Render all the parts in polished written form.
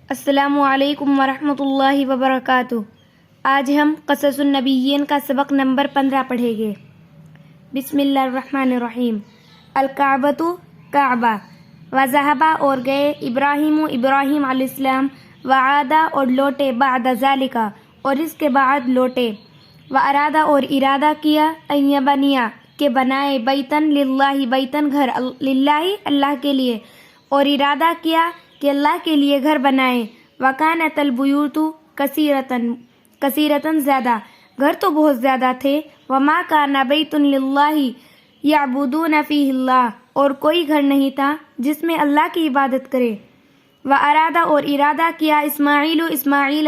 السلام علیکم ورحمۃ اللہ وبرکاتہ۔ آج ہم قصص النبیین کا سبق نمبر 15 پڑھیں گے۔ بسم اللہ الرحمن الرحیم۔ الکعبۃ کعبہ، وذہبا اور گئے، ابراہیم علیہ السلام، وعادا اور لوٹے، بعد ذالکا اور اس کے بعد لوٹے، وارادہ اور ارادہ کیا، ان یبنیا کہ بنائے، بیتن للہ بیتن گھر، للہ اللہ کے لیے، اور ارادہ کیا کہ اللہ کے لیے گھر بنائے، وکانت البیوت کثیرتاً زیادہ، گھر تو بہت زیادہ تھے، وما کان بیت للہ یعبدون فیہ اللہ اور کوئی گھر نہیں تھا جس میں اللہ کی عبادت کرے، وارادہ اور ارادہ کیا، اسماعیل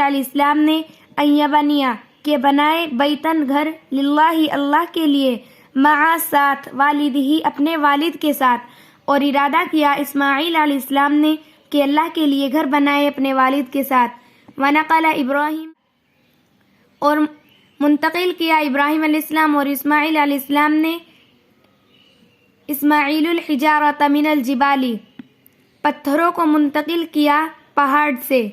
علیہ السلام نے، ان یبنیا کہ بنائے، بیتن گھر، للہ اللہ کے لیے، مع ساتھ، والدہ اپنے والد کے ساتھ، اور ارادہ کیا اسماعیل علیہ السلام نے کہ اللہ کے لیے گھر بنائے اپنے والد کے ساتھ، ونقل ابراہیم اور منتقل کیا ابراہیم علیہ السلام اور اسماعیل علیہ السلام نے، اسماعیل الحجارۃ من الجبال پتھروں کو منتقل کیا پہاڑ سے،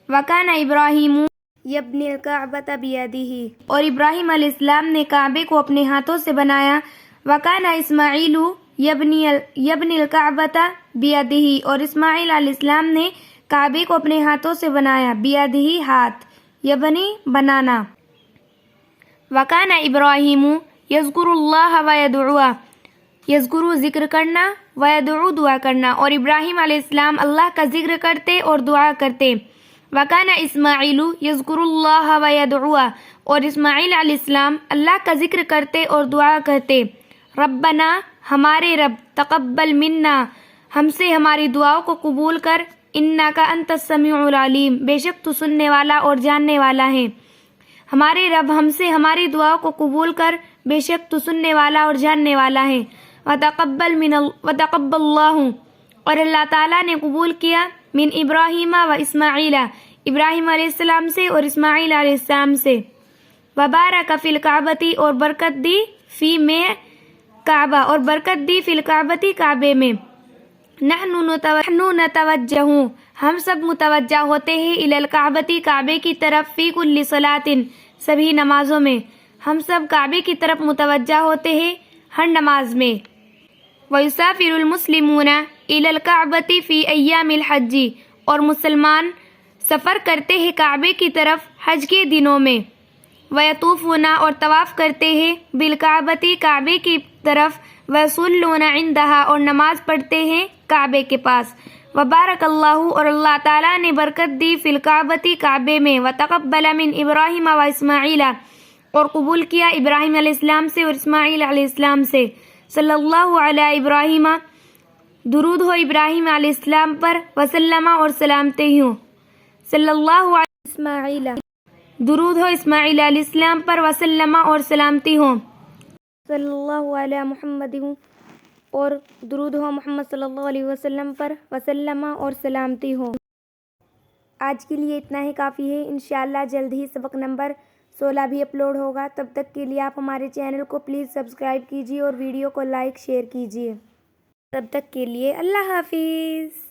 وکان ابراہیم یبنی الکعبۃ بیدہ اور ابراہیم علیہ السلام نے کعبے کو اپنے ہاتھوں سے بنایا، وکان اسماعیل یبنی الکعبۃ بیدہ اور اسماعیل علیہ السلام نے کعبے کو اپنے ہاتھوں سے بنایا، بیدہ ہاتھ، یبنی بنانا، وکان ابراہیم یذکر اللہ ویدعو یذکر ذکر کرنا، ویدعو دعا کرنا، اور ابراہیم علیہ السلام اللہ کا ذکر کرتے اور دعا کرتے، وکان اسماعیل یذکر اللہ ویدعو اور اسماعیل علیہ السلام اللہ کا ذکر کرتے اور دعا کرتے، ربنا ہمارے رب، تقبل منا ہم سے ہماری دعاؤں کو قبول کر، انکا انت السمیع العلیم بے شک تو سننے والا اور جاننے والا ہے، ہمارے رب ہم سے ہماری دعاؤں کو قبول کر، بے شک تو سننے والا اور جاننے والا ہے، وتقبل اللہ اور اللہ تعالیٰ نے قبول کیا، من ابراہیم و اسماعیل ابراہیم علیہ السلام سے اور اسماعیل علیہ السلام سے، وبارک فی الکعبۃ اور برکت دی، فی میں کعبہ اور برکت دی، فی الکعبۃ کعبے میں، نحن نتوجہ ہم سب متوجہ ہوتے ہیں، الی الکعبۃ کعبے کی طرف، فی کل صلاۃ سبھی نمازوں میں، ہم سب کعبے کی طرف متوجہ ہوتے ہیں ہر نماز میں، ویسافر المسلمون الی الکعبۃ فی ایام الحج اور مسلمان سفر کرتے ہیں کعبے کی طرف حج کے دنوں میں، ویطوفون اور طواف کرتے ہیں، بالکعبۃ کعبے کی طرف، ویصلون عندہا اور نماز پڑھتے ہیں کعبے کے پاس، وبارک اللہ اور اللہ تعالیٰ نے برکت دی، فی الکعبۃ کعبے میں، وتقبل من ابراہیم و اسماعیل اور قبول کیا ابراہیم علیہ السلام سے اور اسماعیل علیہ السلام سے، صلی اللہ علی ابراہیم درود ہو ابراہیم علیہ السلام پر، وسلم اور سلامتی ہوں، صلی اللہ علیہ اسماعیل درود ہو اسماعیل علیہ السلام پر، وسلم اور سلامتی ہوں، صلی اللہ علیہ محمد اور درود ہو محمد صلی اللہ علیہ وسلم پر، وسلم اور سلامتی ہوں۔ آج کے لیے اتنا ہی کافی ہے، انشاءاللہ جلد ہی سبق نمبر 16 بھی اپلوڈ ہوگا، تب تک کے لیے آپ ہمارے چینل کو پلیز سبسکرائب کیجیے اور ویڈیو کو لائک شیئر کیجیے، تب تک کے لیے اللہ حافظ۔